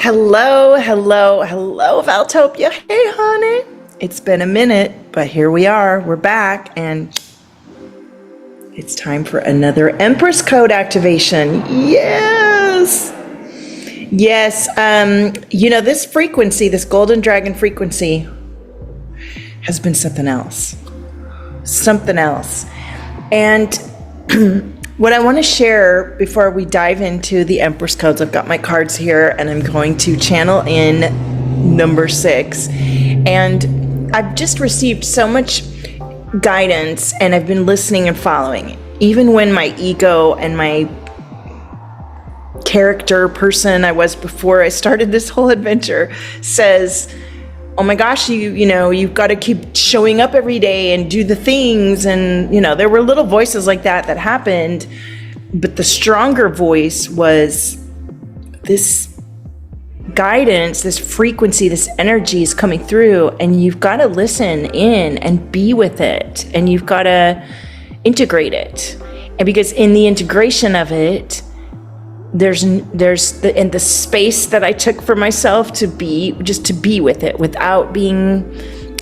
Hello, hello, hello, Valtopia. Hey, honey. It's been a minute, but here we are. We're back, and it's time for another Empress Code activation. Yes. Yes. This frequency, this golden dragon frequency, has been something else. Something else. And what I want to share before we dive into the Empress Codes, I've got my cards here and I'm going to channel in number 6. And I've just received so much guidance and I've been listening and following. Even when my ego and my character person I was before I started this whole adventure says, oh my gosh, you've got to keep showing up every day and do the things. And, there were little voices like that happened. But the stronger voice was this guidance, this frequency, this energy is coming through. And you've got to listen in and be with it. And you've got to integrate it. And because in the integration of it, there's the space that I took for myself to be with it without being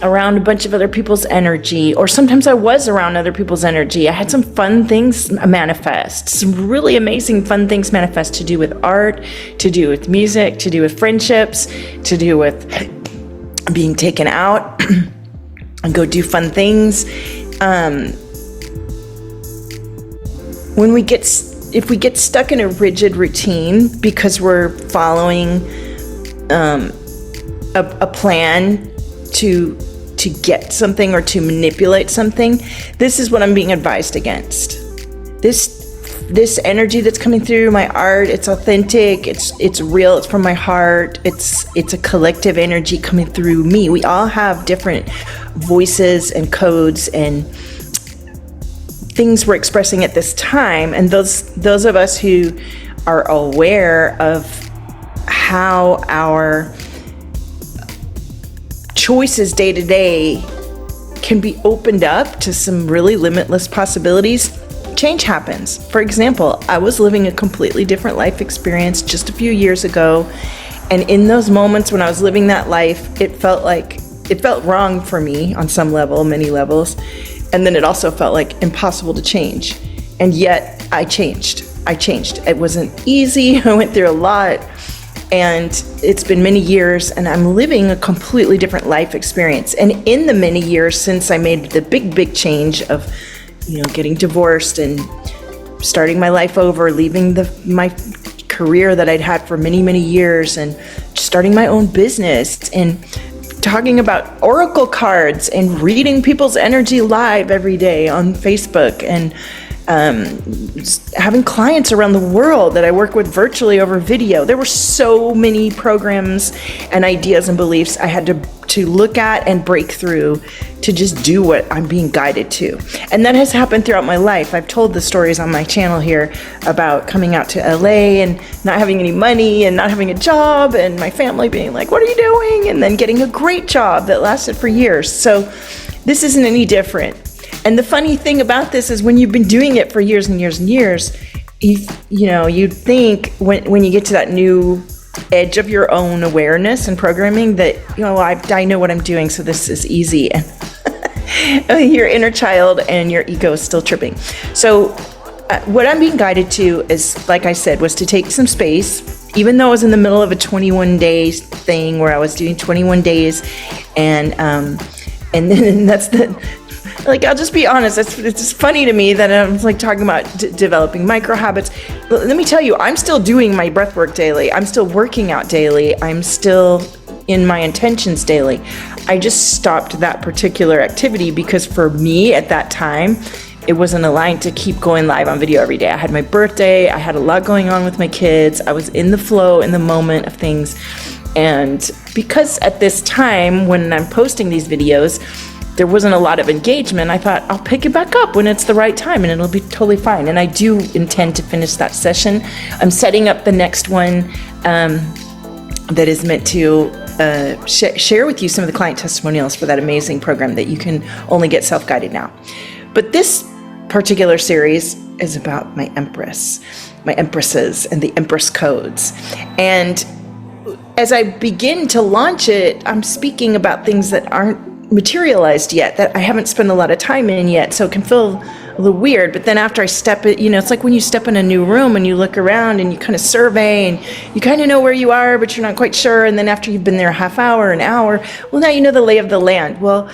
around a bunch of other people's energy, or sometimes I was around other people's energy. I had some fun things manifest, some really amazing fun things manifest to do with art, to do with music, to do with friendships, to do with being taken out and go do fun things. If we get stuck in a rigid routine because we're following a plan to get something or to manipulate something, this is what I'm being advised against. This energy that's coming through my art, it's authentic, it's real, it's from my heart, it's a collective energy coming through me. We all have different voices and codes and things we're expressing at this time, and those of us who are aware of how our choices day to day can be opened up to some really limitless possibilities, change happens. For example, I was living a completely different life experience just a few years ago, and in those moments when I was living that life, it felt wrong for me on some level, many levels. And then it also felt like impossible to change. And yet I changed. It wasn't easy. I went through a lot. And it's been many years and I'm living a completely different life experience. And in the many years since I made the big change of, getting divorced and starting my life over, leaving my career that I'd had for many years and starting my own business and talking about oracle cards and reading people's energy live every day on Facebook and having clients around the world that I work with virtually over video. There were so many programs and ideas and beliefs I had to look at and break through to just do what I'm being guided to. And that has happened throughout my life. I've told the stories on my channel here about coming out to LA and not having any money and not having a job and my family being like, what are you doing? And then getting a great job that lasted for years. So this isn't any different. And the funny thing about this is when you've been doing it for years and years and years, you'd think when you get to that new edge of your own awareness and programming that, I know what I'm doing, so this is easy. And your inner child and your ego is still tripping. So what I'm being guided to is, like I said, was to take some space, even though I was in the middle of a 21-day thing where I was doing 21 days. And then that's I'll just be honest, it's just funny to me that I'm talking about developing micro habits. Let me tell you, I'm still doing my breath work daily. I'm still working out daily. I'm still in my intentions daily. I just stopped that particular activity because for me at that time, it wasn't aligned to keep going live on video every day. I had my birthday. I had a lot going on with my kids. I was in the flow, in the moment of things. And because at this time, when I'm posting these videos, there wasn't a lot of engagement, I thought I'll pick it back up when it's the right time and it'll be totally fine. And I do intend to finish that session. I'm setting up the next one that is meant to share with you some of the client testimonials for that amazing program that you can only get self-guided now. But this particular series is about my empresses and the Empress codes. And as I begin to launch it, I'm speaking about things that aren't materialized yet, that I haven't spent a lot of time in yet. So it can feel a little weird. But then after I step it, it's like when you step in a new room and you look around and you kind of survey and you kind of know where you are, but you're not quite sure. And then after you've been there a half hour, an hour, well, now you know the lay of the land. Well,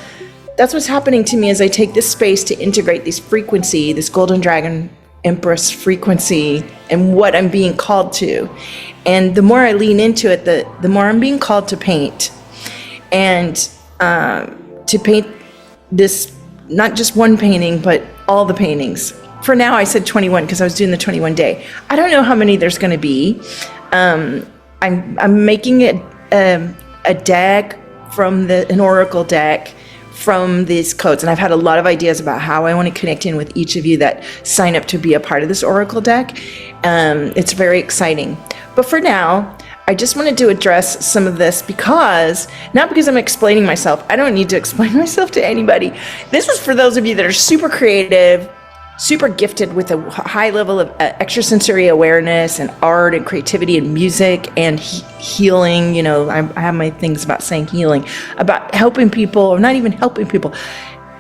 that's what's happening to me as I take this space to integrate this frequency, this golden dragon Empress frequency, and what I'm being called to. And the more I lean into it, the more I'm being called to paint. And to paint this, not just one painting, but all the paintings. For now, I said 21 because I was doing the 21 day. I don't know how many there's going to be. I'm making it a deck from an oracle deck from these codes, and I've had a lot of ideas about how I want to connect in with each of you that sign up to be a part of this oracle deck. It's very exciting. But for now, I just wanted to address some of this not because I'm explaining myself. I don't need to explain myself to anybody. This is for those of you that are super creative, super gifted with a high level of extrasensory awareness and art and creativity and music and healing. I have my things about saying healing, about helping people, or not even helping people.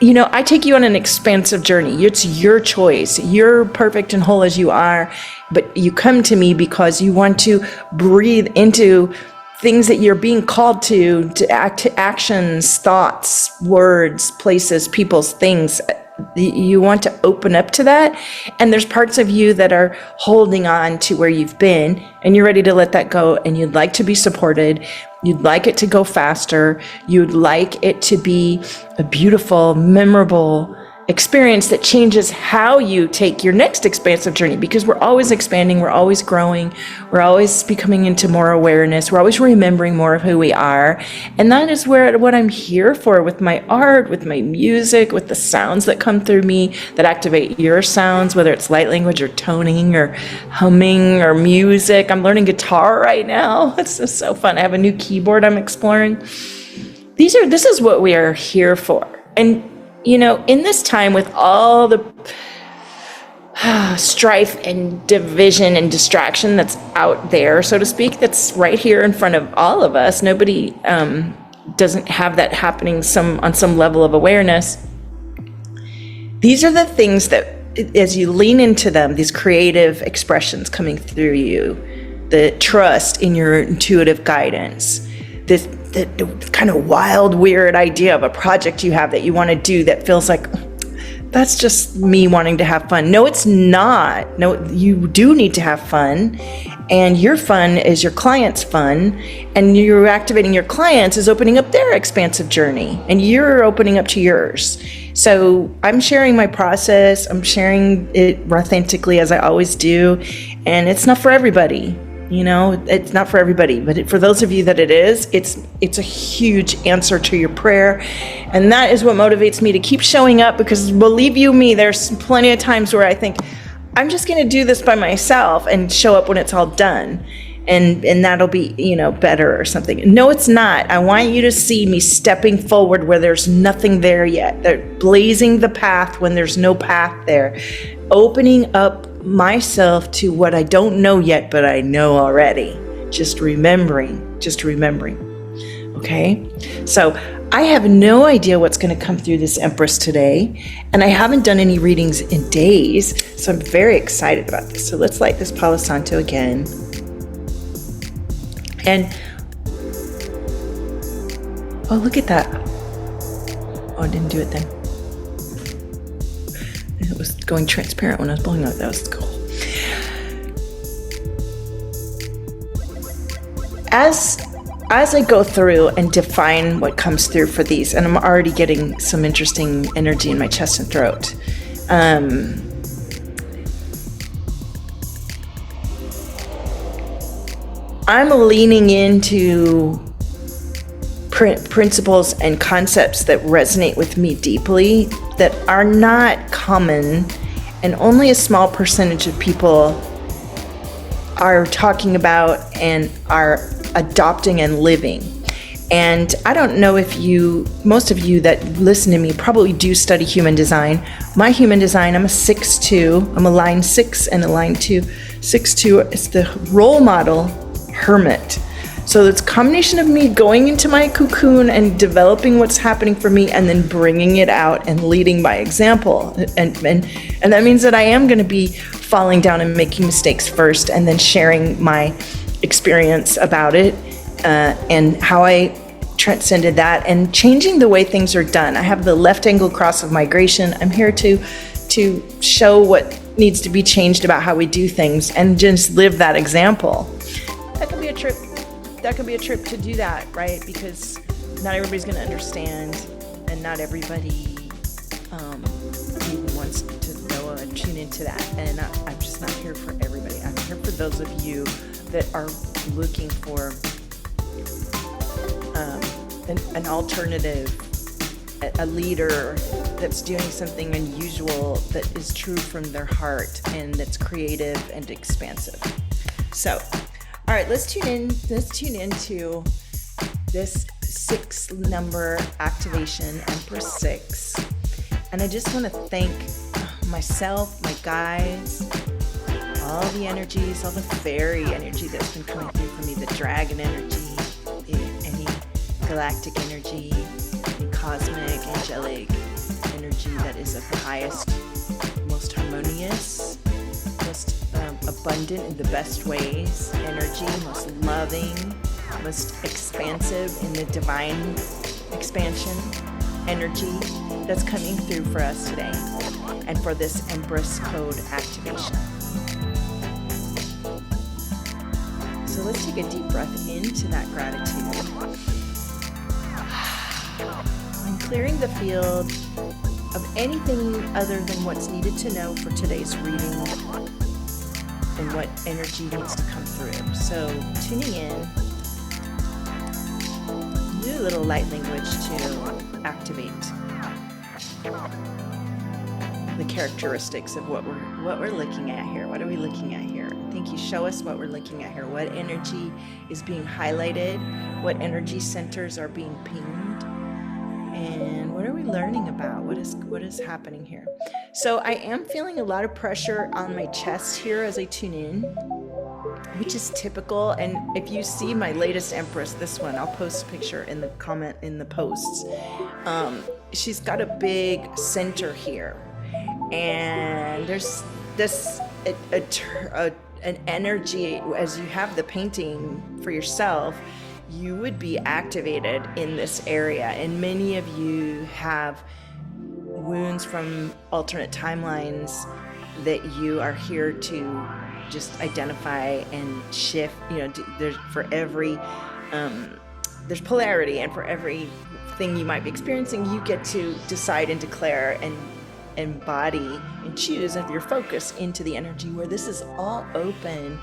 I take you on an expansive journey. It's your choice. You're perfect and whole as you are, but you come to me because you want to breathe into things that you're being called to actions, thoughts, words, places, people's things. You want to open up to that, and there's parts of you that are holding on to where you've been, and you're ready to let that go, and you'd like to be supported. You'd like it to go faster. You'd like it to be a beautiful, memorable experience that changes how you take your next expansive journey, because we're always expanding, we're always growing, we're always becoming into more awareness, we're always remembering more of who we are. And that is what I'm here for, with my art, with my music, with the sounds that come through me that activate your sounds, whether it's light language or toning or humming or music. I'm learning guitar right now. It's just so fun. I have a new keyboard I'm exploring. This is what we are here for. And in this time with all the strife and division and distraction that's out there, so to speak, that's right here in front of all of us, nobody doesn't have that happening on some level of awareness. These are the things that, as you lean into them, these creative expressions coming through you, the trust in your intuitive guidance, the kind of wild, weird idea of a project you have that you want to do that feels like, that's just me wanting to have fun. No, it's not. No, you do need to have fun. And your fun is your client's fun. And you're activating your clients is opening up their expansive journey. And you're opening up to yours. So I'm sharing my process. I'm sharing it authentically, as I always do. And it's not for everybody. It's not for everybody, but for those of you that it is, it's a huge answer to your prayer. And that is what motivates me to keep showing up, because believe you me, there's plenty of times where I think I'm just going to do this by myself and show up when it's all done. And that'll be, better or something. No, it's not. I want you to see me stepping forward where there's nothing there yet. They're blazing the path when there's no path there. Opening up myself to what I don't know yet, but I know already. Just remembering. Okay? So I have no idea what's going to come through this Empress today, and I haven't done any readings in days, so I'm very excited about this. So let's light this Palo Santo again. And, oh, look at that. Oh, I didn't do it then. It was going transparent when I was blowing out. That was cool. As I go through and define what comes through for these, and I'm already getting some interesting energy in my chest and throat. I'm leaning into principles and concepts that resonate with me deeply, that are not common, and only a small percentage of people are talking about and are adopting and living. And I don't know if most of you that listen to me probably do study human design. My human design, I'm a 6'2", I'm a line 6 and a line 2. 6'2" is the role model hermit. So it's a combination of me going into my cocoon and developing what's happening for me, and then bringing it out and leading by example. And that means that I am going to be falling down and making mistakes first, and then sharing my experience about it, and how I transcended that, and changing the way things are done. I have the left angle cross of migration. I'm here to show what needs to be changed about how we do things, and just live that example. That could be a trip. That could be a trip to do that, right? Because not everybody's going to understand, and not everybody even wants to know and tune into that. And I'm just not here for everybody. I'm here for those of you that are looking for an alternative, a leader that's doing something unusual, that is true from their heart, and that's creative and expansive. So, all right, let's tune into this 6 number activation, Empress 6. And I just want to thank myself, my guides, all the energies, all the fairy energy that's been coming through for me, the dragon energy, any galactic energy, any cosmic, angelic energy that is of the highest, most harmonious, most abundant in the best ways, energy, most loving, most expansive in the divine expansion energy that's coming through for us today, and for this Empress Code activation. So let's take a deep breath into that gratitude. I'm clearing the field of anything other than what's needed to know for today's reading, and what energy needs to come through. So tuning in, do a little light language to activate the characteristics of what we're looking at here. What are we looking at here? Thank you. Show us what we're looking at here. What energy is being highlighted? What energy centers are being pinged? And what are we learning about? What is happening here? So I am feeling a lot of pressure on my chest here as I tune in, which is typical. And if you see my latest Empress, this one, I'll post a picture in the comment in the posts. She's got a big center here, and there's this an energy. As you have the painting for yourself, you would be activated in this area, and many of you have wounds from alternate timelines that you are here to just identify and shift. There's for every there's polarity, and for every thing you might be experiencing, you get to decide and declare and embody and choose of your focus into the energy where this is all open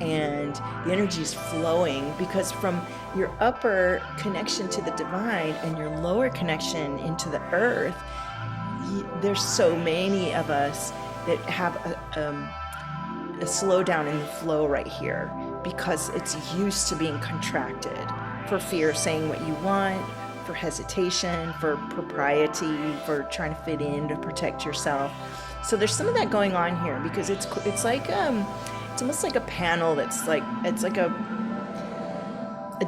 and the energy is flowing, because from your upper connection to the divine and your lower connection into the earth, there's so many of us that have a slowdown in the flow right here, because it's used to being contracted for fear of saying what you want, for hesitation, for propriety, for trying to fit in, to protect yourself. So there's some of that going on here, because it's like it's almost like a panel that's like, it's like a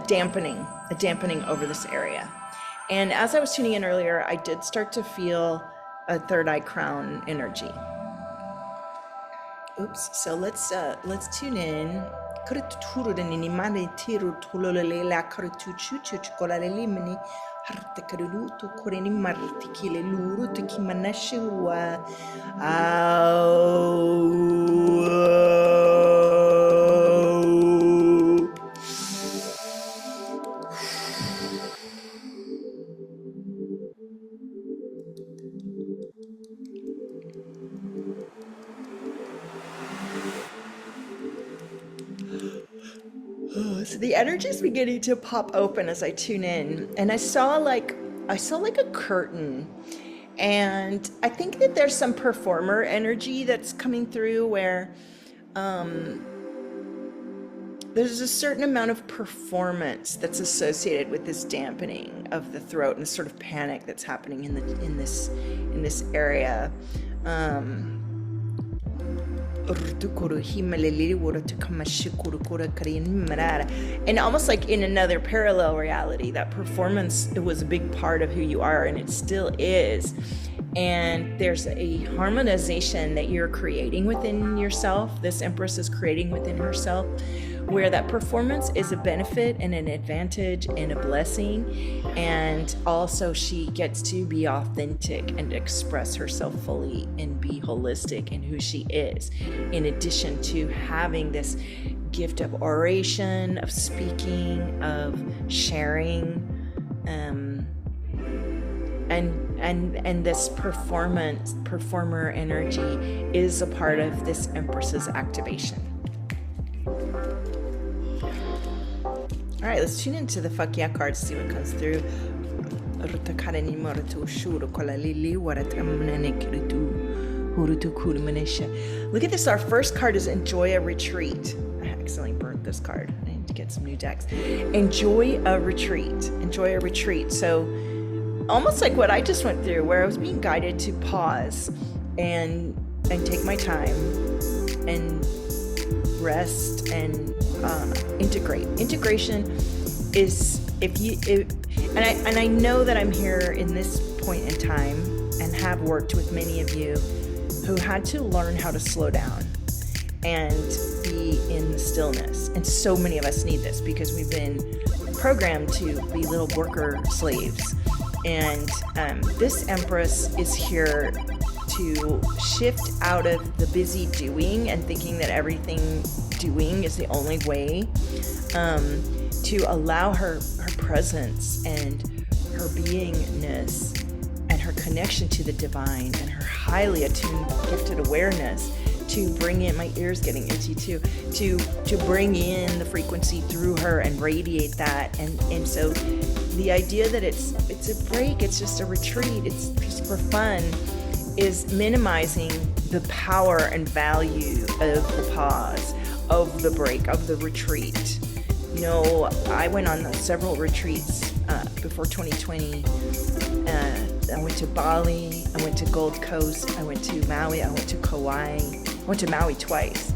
dampening over this area. And as I was tuning in earlier, I did start to feel a third eye crown energy. Oops. So let's tune in. So the energy is beginning to pop open as I tune in, and I saw like a curtain, and I think that there's some performer energy that's coming through where there's a certain amount of performance that's associated with this dampening of the throat and the sort of panic that's happening in this area. And almost like in another parallel reality, that performance, it was a big part of who you are, and it still is. And there's a harmonization that you're creating within yourself. This Empress is creating within herself, where that performance is a benefit and an advantage and a blessing. And also she gets to be authentic and express herself fully and be holistic in who she is, in addition to having this gift of oration, of speaking, of sharing, and this performer energy is a part of this Empress's activation. All right, let's tune into the fuck yeah cards, see what comes through. Look at this. Our first card is Enjoy a Retreat. I accidentally burnt this card. I need to get some new decks. Enjoy a retreat. Enjoy a retreat. So almost like what I just went through, where I was being guided to pause and take my time and rest and integrate. Integration is and I know that I'm here in this point in time and have worked with many of you who had to learn how to slow down and be in the stillness. And so many of us need this because we've been programmed to be little worker slaves. And this Empress is here to shift out of the busy doing and thinking that everything doing is the only way, to allow her presence and her beingness and her connection to the divine and her highly attuned gifted awareness to bring in, my ears getting itchy too, to bring in the frequency through her and radiate that. And so the idea that it's a break, it's just a retreat, it's just for fun, is minimizing the power and value of the pause, of the break, of the retreat. You know, I went on several retreats before 2020. I went to Bali, I went to Gold Coast, I went to Maui, I went to Kauai, I went to Maui twice.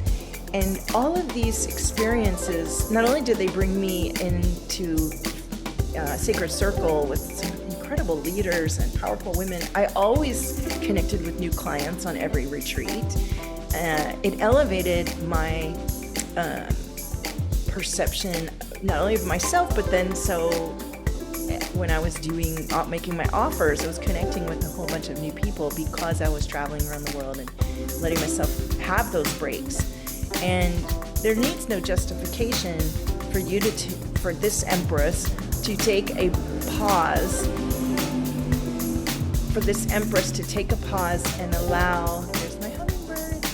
And all of these experiences, not only did they bring me into Sacred Circle with some incredible leaders and powerful women, I always connected with new clients on every retreat. It elevated my perception, not only of myself, but then when I was making my offers, I was connecting with a whole bunch of new people because I was traveling around the world and letting myself have those breaks. And there needs no justification for you for this Empress to take a pause, for this Empress to take a pause and allow, there's my hummingbird,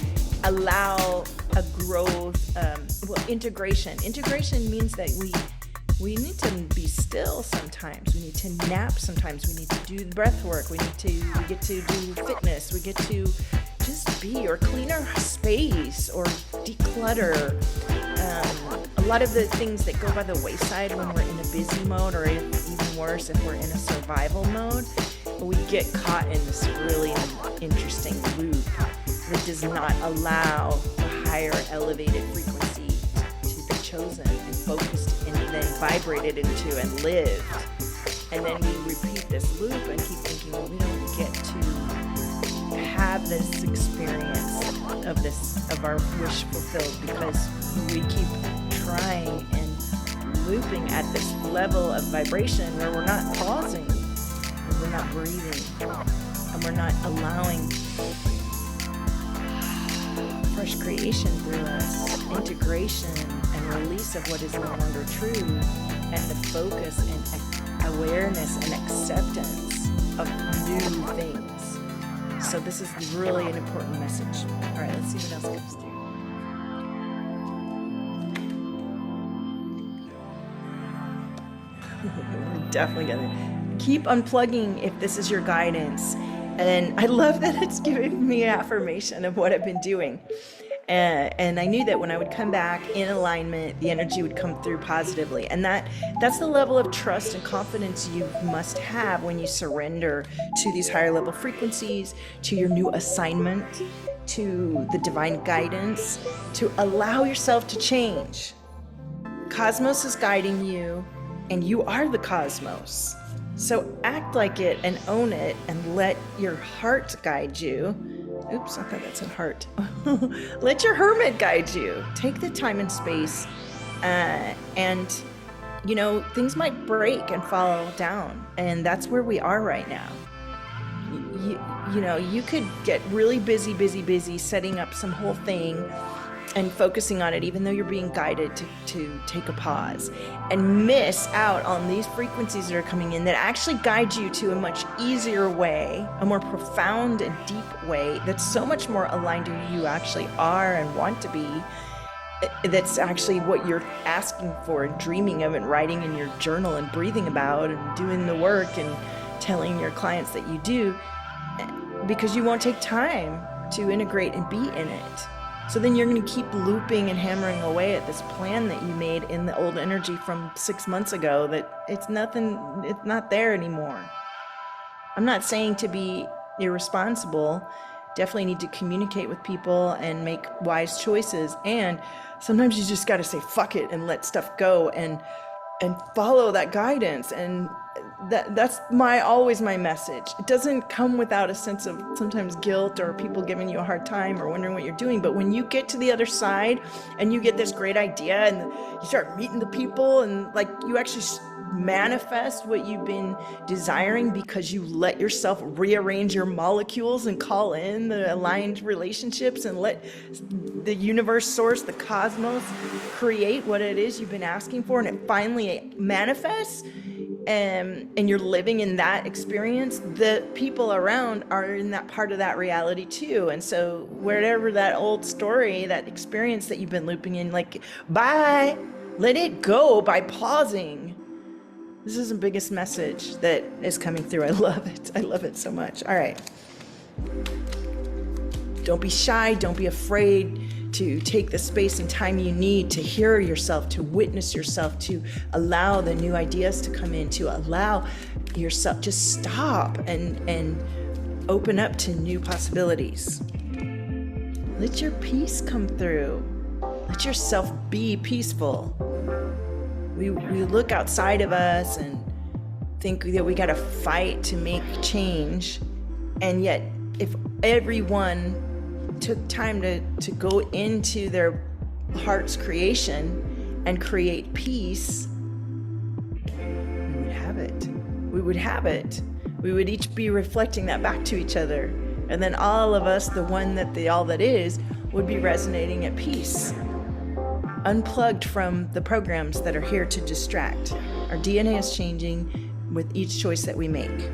allow a growth, integration. Integration means that we need to be still sometimes. We need to nap sometimes. We need to do breath work. We get to do fitness. We get to just be, or clean our space, or declutter. A lot of the things that go by the wayside when we're in a busy mode, or even worse, if we're in a survival mode, we get caught in this really interesting loop that does not allow the higher elevated frequency to be chosen and focused and then vibrated into and lived. And then we repeat this loop and keep thinking, well, we don't get to have this experience of our wish fulfilled because we keep trying and looping at this level of vibration where we're not pausing and we're not breathing and we're not allowing fresh creation through us, integration and release of what is no longer true, and the focus and awareness and acceptance of new things. So this is really an important message. All right, let's see what else comes through. We're definitely gonna keep unplugging if this is your guidance. And I love that it's giving me affirmation of what I've been doing. And I knew that when I would come back in alignment, the energy would come through positively. And that's the level of trust and confidence you must have when you surrender to these higher level frequencies, to your new assignment, to the divine guidance, to allow yourself to change. Cosmos is guiding you, and you are the cosmos. So act like it and own it and let your heart guide you. Oops, I thought that said heart. Let your hermit guide you. Take the time and space, and things might break and fall down, and that's where we are right now. You could get really busy setting up some whole thing and focusing on it, even though you're being guided to take a pause, and miss out on these frequencies that are coming in that actually guide you to a much easier way, a more profound and deep way that's so much more aligned to who you actually are and want to be. That's actually what you're asking for and dreaming of and writing in your journal and breathing about and doing the work and telling your clients that you do, because you won't take time to integrate and be in it. So then you're going to keep looping and hammering away at this plan that you made in the old energy from 6 months ago that it's not there anymore. I'm not saying to be irresponsible. Definitely need to communicate with people and make wise choices. And sometimes you just got to say, fuck it, and let stuff go and follow that guidance. And that's always my message. It doesn't come without a sense of sometimes guilt or people giving you a hard time or wondering what you're doing. But when you get to the other side and you get this great idea and you start meeting the people and like you actually manifest what you've been desiring because you let yourself rearrange your molecules and call in the aligned relationships and let the universe, source, the cosmos create what it is you've been asking for, and it finally manifests, and you're living in that experience, the people around are in that part of that reality too. And so wherever that old story, that experience that you've been looping in, like, bye, let it go by pausing. This is the biggest message that is coming through. I love it. I love it so much. All right. Don't be shy. Don't be afraid to take the space and time you need to hear yourself, to witness yourself, to allow the new ideas to come in, to allow yourself, just stop and open up to new possibilities. Let your peace come through. Let yourself be peaceful. We look outside of us and think that we got to fight to make change. And yet, if everyone took time to go into their heart's creation and create peace, we would have it. We would have it. We would each be reflecting that back to each other. And then all of us, the one that the all that is, would be resonating at peace, unplugged from the programs that are here to distract. Our DNA is changing with each choice that we make.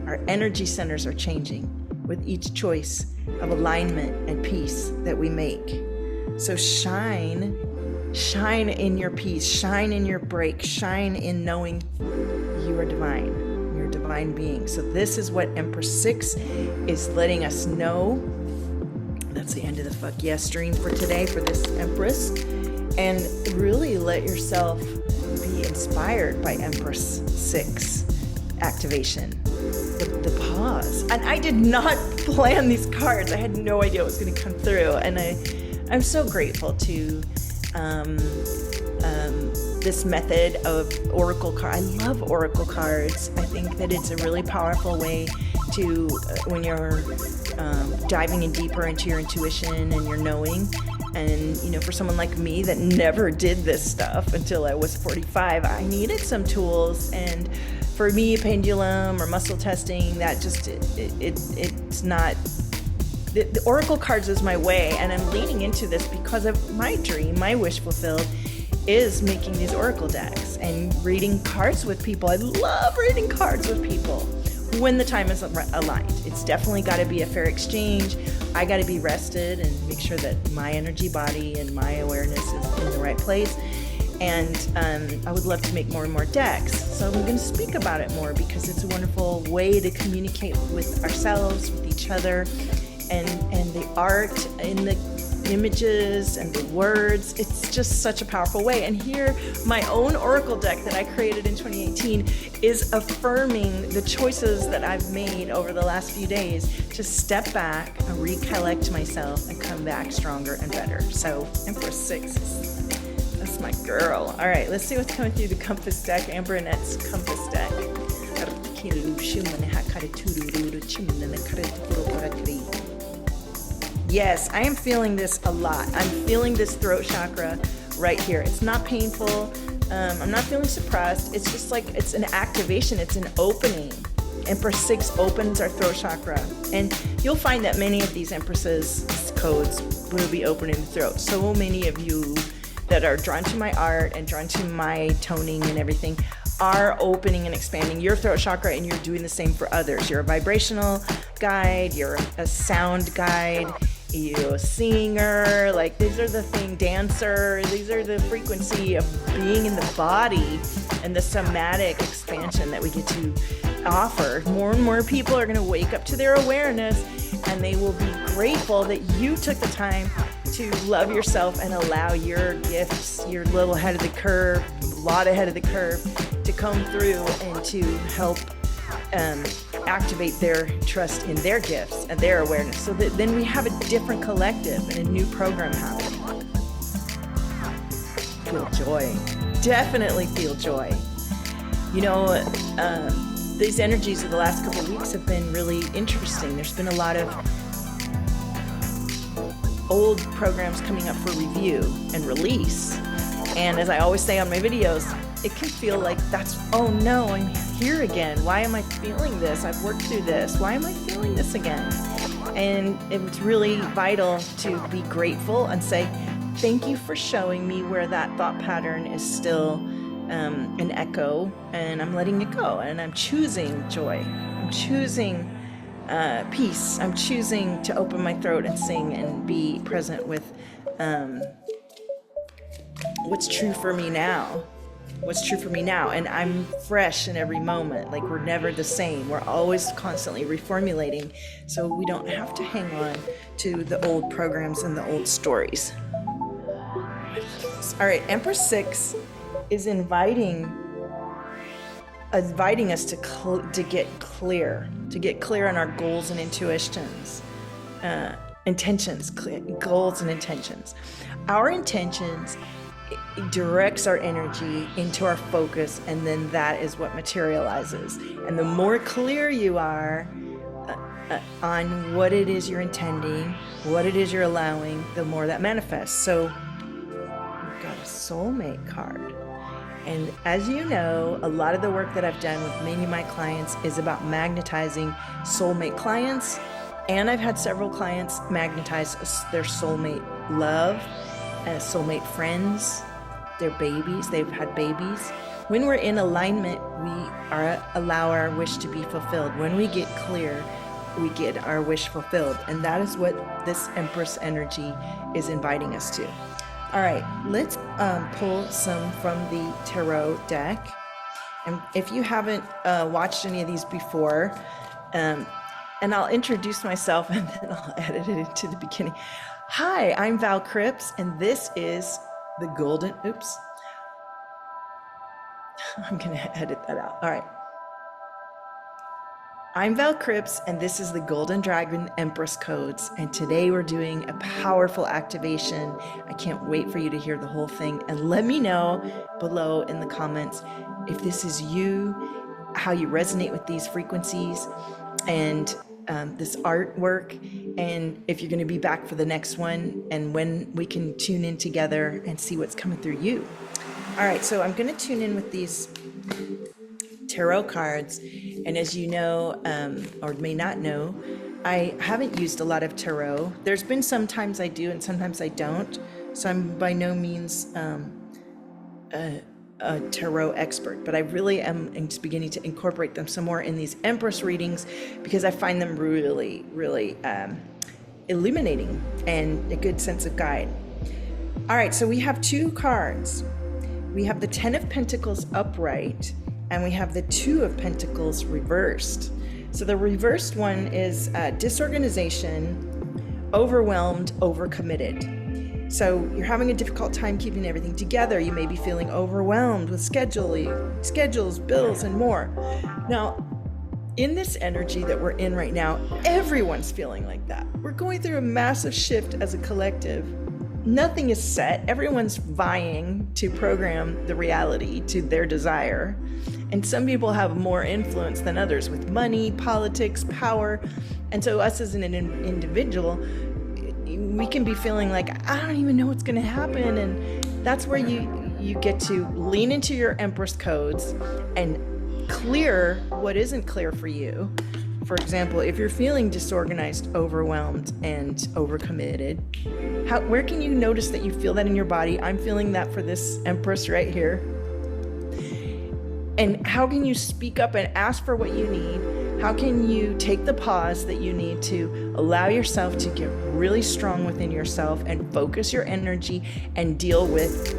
Our energy centers are changing with each choice of alignment and peace that we make. So shine in your peace, shine in your break, shine in knowing you are divine, you're a divine being. So this is what Empress 6 is letting us know. That's the end of the fuck yes stream for today for this Empress. And really let yourself be inspired by Empress 6 activation. The pause. And I did not plan these cards. I had no idea what was going to come through. And I'm so grateful to this method of oracle card. I love oracle cards. I think that it's a really powerful way to, when you're diving in deeper into your intuition and your knowing. And, for someone like me that never did this stuff until I was 45, I needed some tools. And for me, pendulum or muscle testing, that just, it's not, the oracle cards is my way. And I'm leaning into this because of my dream, my wish fulfilled, is making these oracle decks and reading cards with people. I love reading cards with people when the time is aligned. It's definitely got to be a fair exchange. I got to be rested and make sure that my energy body and my awareness is in the right place. And I would love to make more and more decks. So I'm going to speak about it more because it's a wonderful way to communicate with ourselves, with each other, and the art in the images and the words. It's just such a powerful way. And here, my own oracle deck that I created in 2018 is affirming the choices that I've made over the last few days to step back and recollect myself and come back stronger and better. So Empress 6, that's my girl. All right, let's see what's coming through the compass deck, Amber Annette's compass deck. Yes, I am feeling this a lot. I'm feeling this throat chakra right here. It's not painful. I'm not feeling suppressed. It's just like it's an activation. It's an opening. Empress 6 opens our throat chakra. And you'll find that many of these Empress's codes will be opening the throat. So many of you that are drawn to my art and drawn to my toning and everything are opening and expanding your throat chakra, and you're doing the same for others. You're a vibrational guide, you're a sound guide, you're a singer, like these are the thing, dancer, these are the frequency of being in the body and the somatic expansion that we get to offer. More and more people are going to wake up to their awareness, and they will be grateful that you took the time to love yourself and allow your gifts, your little head of the curve, a lot ahead of the curve, to come through and to help activate their trust in their gifts and their awareness, so that then we have a different collective and a new program happening. Feel joy. Definitely feel joy. You know, these energies of the last couple of weeks have been really interesting. There's been a lot of old programs coming up for review and release. And as I always say on my videos, it can feel like oh no, I'm here again. Why am I feeling this? I've worked through this. Why am I feeling this again? And it's really vital to be grateful and say, thank you for showing me where that thought pattern is still an echo, and I'm letting it go, and I'm choosing joy. I'm choosing peace. I'm choosing to open my throat and sing and be present with what's true for me now. What's true for me now. And I'm fresh in every moment. Like, we're never the same. We're always constantly reformulating, so we don't have to hang on to the old programs and the old stories. All right, Empress 6 is inviting us to get clear on our goals and intuitions, goals and intentions. Our intentions directs our energy into our focus, and then that is what materializes. And the more clear you are on what it is you're intending, what it is you're allowing, the more that manifests. So we've got a soulmate card. And as you know, a lot of the work that I've done with many of my clients is about magnetizing soulmate clients. And I've had several clients magnetize their soulmate love, soulmate friends, their babies. They've had babies. When we're in alignment, we allow our wish to be fulfilled. When we get clear, we get our wish fulfilled. And that is what this Empress energy is inviting us to. All right, let's pull some from the tarot deck. And if you haven't watched any of these before, and I'll introduce myself and then I'll edit it into the beginning. Hi, I'm Val Cripps, and this is the golden, I'm gonna edit that out. All right. I'm Val Cripps, and this is the Golden Dragon Empress Codes, and today we're doing a powerful activation. I can't wait for you to hear the whole thing, and let me know below in the comments if this is you, how you resonate with these frequencies and this artwork, and if you're going to be back for the next one, and when we can tune in together and see what's coming through you. All right, so I'm going to tune in with these tarot cards, and as you know, or may not know, I haven't used a lot of tarot. There's been sometimes I do and sometimes I don't, so I'm by no means a tarot expert, but I really am beginning to incorporate them some more in these Empress readings, because I find them really, really illuminating and a good sense of guide. All right, so we have two cards. We have the 10 of Pentacles upright, and we have the 2 of Pentacles reversed. So the reversed one is disorganization, overwhelmed, overcommitted. So you're having a difficult time keeping everything together. You may be feeling overwhelmed with schedules, bills, and more. Now, in this energy that we're in right now, everyone's feeling like that. We're going through a massive shift as a collective. Nothing is set. Everyone's vying to program the reality to their desire. And some people have more influence than others with money, politics, power. And so us as an individual, we can be feeling like, I don't even know what's going to happen. And that's where you get to lean into your Empress codes and clear what isn't clear for you. For example, if you're feeling disorganized, overwhelmed, and overcommitted, where can you notice that you feel that in your body? I'm feeling that for this Empress right here. And how can you speak up and ask for what you need? How can you take the pause that you need to allow yourself to get really strong within yourself and focus your energy and deal with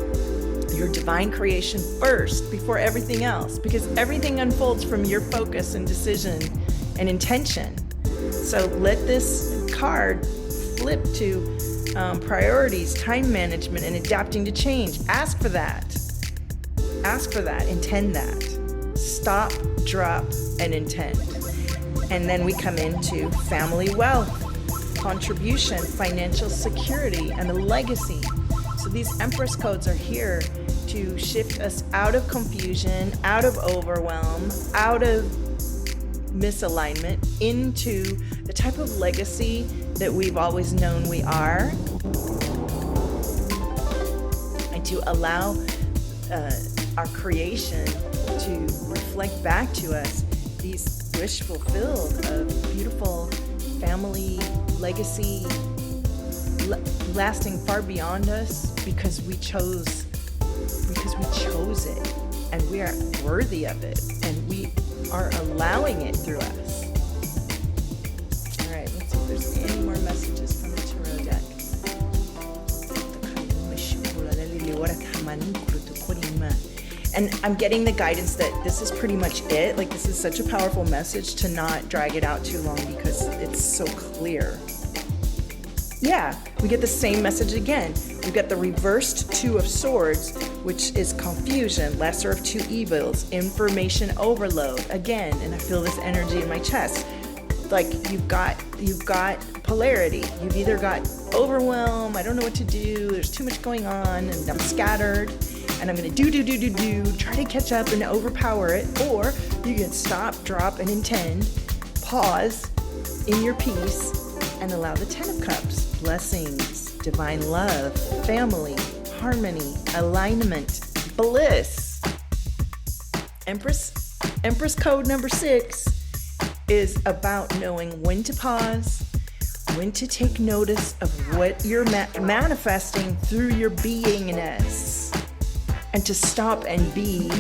your divine creation first before everything else? Because everything unfolds from your focus and decision and intention. So let this card flip to priorities, time management, and adapting to change. Ask for that. Ask for that. Intend that. Stop, drop, and intend. And then we come into family wealth, contribution, financial security, and a legacy. So these Empress codes are here to shift us out of confusion, out of overwhelm, out of misalignment, into the type of legacy that we've always known we are, and to allow our creation to reflect back to us these wish fulfilled of beautiful family legacy lasting far beyond us because we chose it, and we are worthy of it, and we are allowing it through us. All right, let's see if there's any more messages from the tarot deck. And I'm getting the guidance that this is pretty much it. Like, this is such a powerful message to not drag it out too long because it's so clear. Yeah, we get the same message again. We've got the reversed Two of Swords, which is confusion, lesser of two evils, information overload. Again, and I feel this energy in my chest. Like you've got polarity. You've either got overwhelm, I don't know what to do, there's too much going on, and I'm scattered, and I'm gonna do, try to catch up and overpower it, or you can stop, drop, and intend, pause in your peace, and allow the Ten of Cups, blessings, divine love, family, harmony, alignment, bliss. Empress code number 6 is about knowing when to pause, when to take notice of what you're manifesting through your beingness, and to stop and be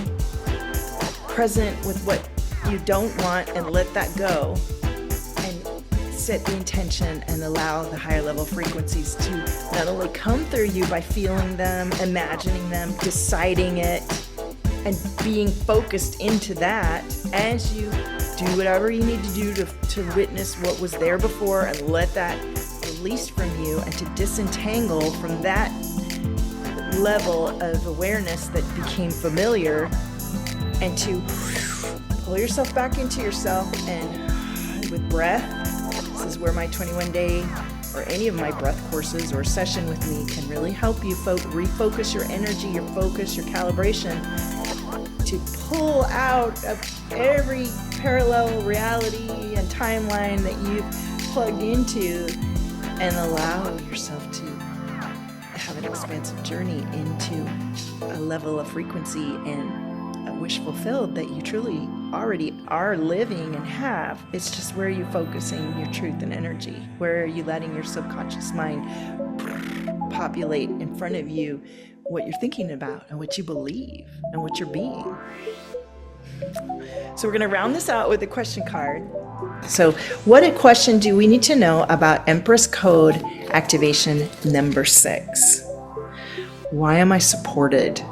present with what you don't want and let that go, and set the intention and allow the higher level frequencies to not only come through you by feeling them, imagining them, deciding it, and being focused into that as you do whatever you need to do to witness what was there before and let that release from you, and to disentangle from that level of awareness that became familiar, and to pull yourself back into yourself. And with breath, this is where my 21-day or any of my breath courses or session with me can really help you refocus your energy, your focus, your calibration, to pull out of every parallel reality and timeline that you've plugged into, and allow yourself to have an expansive journey into a level of frequency and a wish fulfilled that you truly already are living and have. It's just, where are you focusing your truth and energy? Where are you letting your subconscious mind populate in front of you what you're thinking about and what you believe and what you're being? So we're going to round this out with a question card. So what a question do we need to know about Empress Code activation number 6? Why am I supported?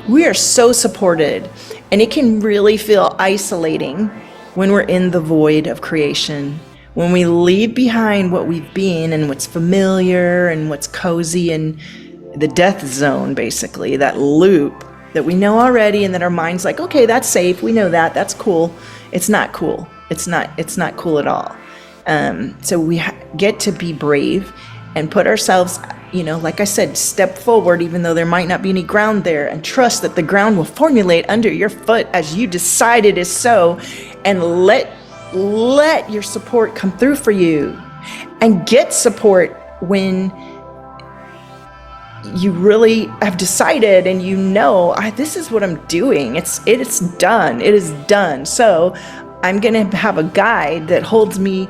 We are so supported, and it can really feel isolating when we're in the void of creation, when we leave behind what we've been and what's familiar and what's cozy and the death zone, basically, that loop that we know already and that our mind's like, okay, that's safe. We know that. That's cool. It's not cool. It's not cool at all. So we get to be brave and put ourselves, like I said, step forward, even though there might not be any ground there, and trust that the ground will formulate under your foot as you decide it is so, and let your support come through for you, and get support when you really have decided and this is what I'm doing. It's done. It is done. So I'm going to have a guide that holds me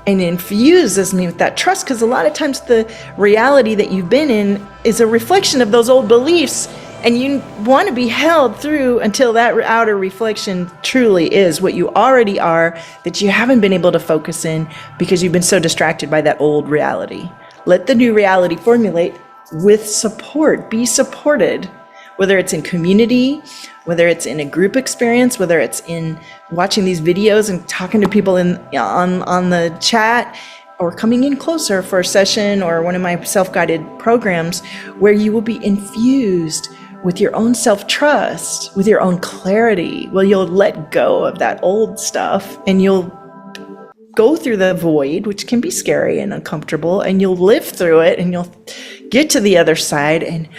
and infuses me with that trust, because a lot of times the reality that you've been in is a reflection of those old beliefs, and you want to be held through until that outer reflection truly is what you already are, that you haven't been able to focus in because you've been so distracted by that old reality. Let the new reality formulate with support. Be supported, whether it's in community, whether it's in a group experience, whether it's in watching these videos and talking to people on the chat, or coming in closer for a session or one of my self-guided programs, where you will be infused with your own self-trust, with your own clarity. Well, you'll let go of that old stuff and you'll go through the void, which can be scary and uncomfortable, and you'll live through it, and you'll get to the other side and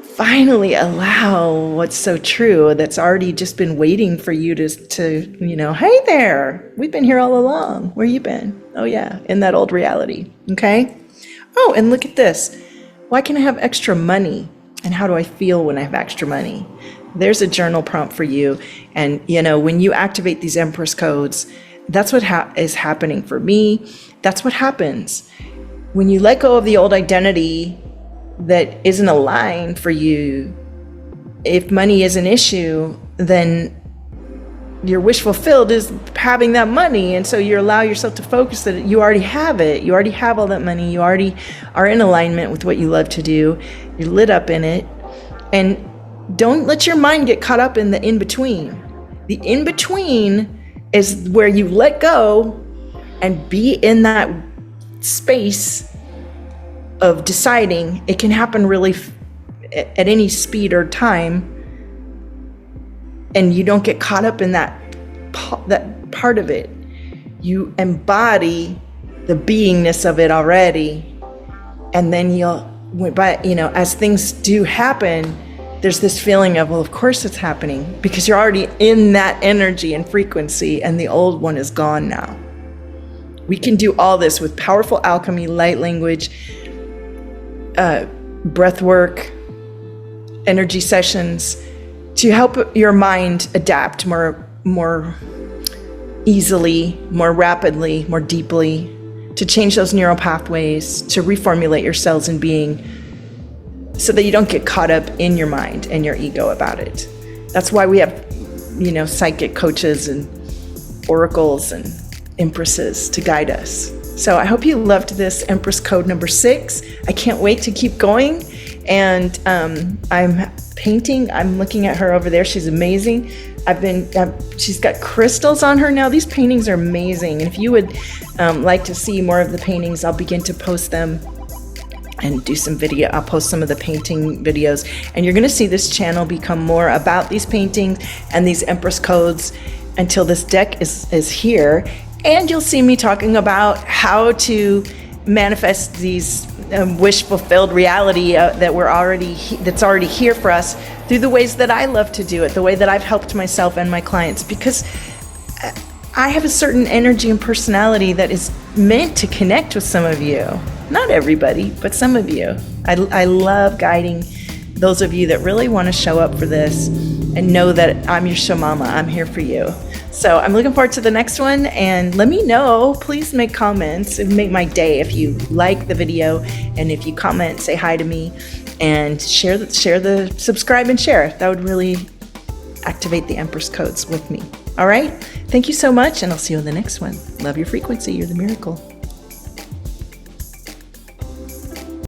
finally allow what's so true that's already just been waiting for you to hey there, we've been here all along. Where you been? Oh yeah, in that old reality. Okay. Oh, and look at this. Why can I have extra money? And how do I feel when I have extra money? There's a journal prompt for you. And when you activate these Empress codes, that's what is happening for me. That's what happens when you let go of the old identity that isn't aligned for you. If money is an issue, then your wish fulfilled is having that money. And so you allow yourself to focus that you already have it. You already have all that money. You already are in alignment with what you love to do. You're lit up in it. And don't let your mind get caught up in the in-between. The in-between is where you let go and be in that space of deciding. It can happen really at any speed or time, and you don't get caught up in that part of it. You embody the beingness of it already, and then as things do happen, there's this feeling of, well, of course it's happening, because you're already in that energy and frequency, and the old one is gone now. We can do all this with powerful alchemy, light language, breath work, energy sessions, to help your mind adapt more easily, more rapidly, more deeply, to change those neural pathways, to reformulate your cells and being, so that you don't get caught up in your mind and your ego about it. That's why we have, psychic coaches and oracles and empresses to guide us. So I hope you loved this Empress Code number 6. I can't wait to keep going. And I'm painting. I'm looking at her over there. She's amazing. She's got crystals on her now. These paintings are amazing. And if you would like to see more of the paintings, I'll begin to post them and do some video. I'll post some of the painting videos, and you're going to see this channel become more about these paintings and these Empress codes until this deck is here. And you'll see me talking about how to manifest these wish fulfilled reality that's already here for us through the ways that I love to do it, the way that I've helped myself and my clients, because I have a certain energy and personality that is meant to connect with some of you. Not everybody, but some of you. I love guiding those of you that really want to show up for this and know that I'm your show mama. I'm here for you. So I'm looking forward to the next one, and let me know. Please make comments. It would make my day if you like the video, and if you comment, say hi to me, and share the subscribe and share. That would really activate the Empress codes with me. All right. Thank you so much, and I'll see you in the next one. Love your frequency. You're the miracle.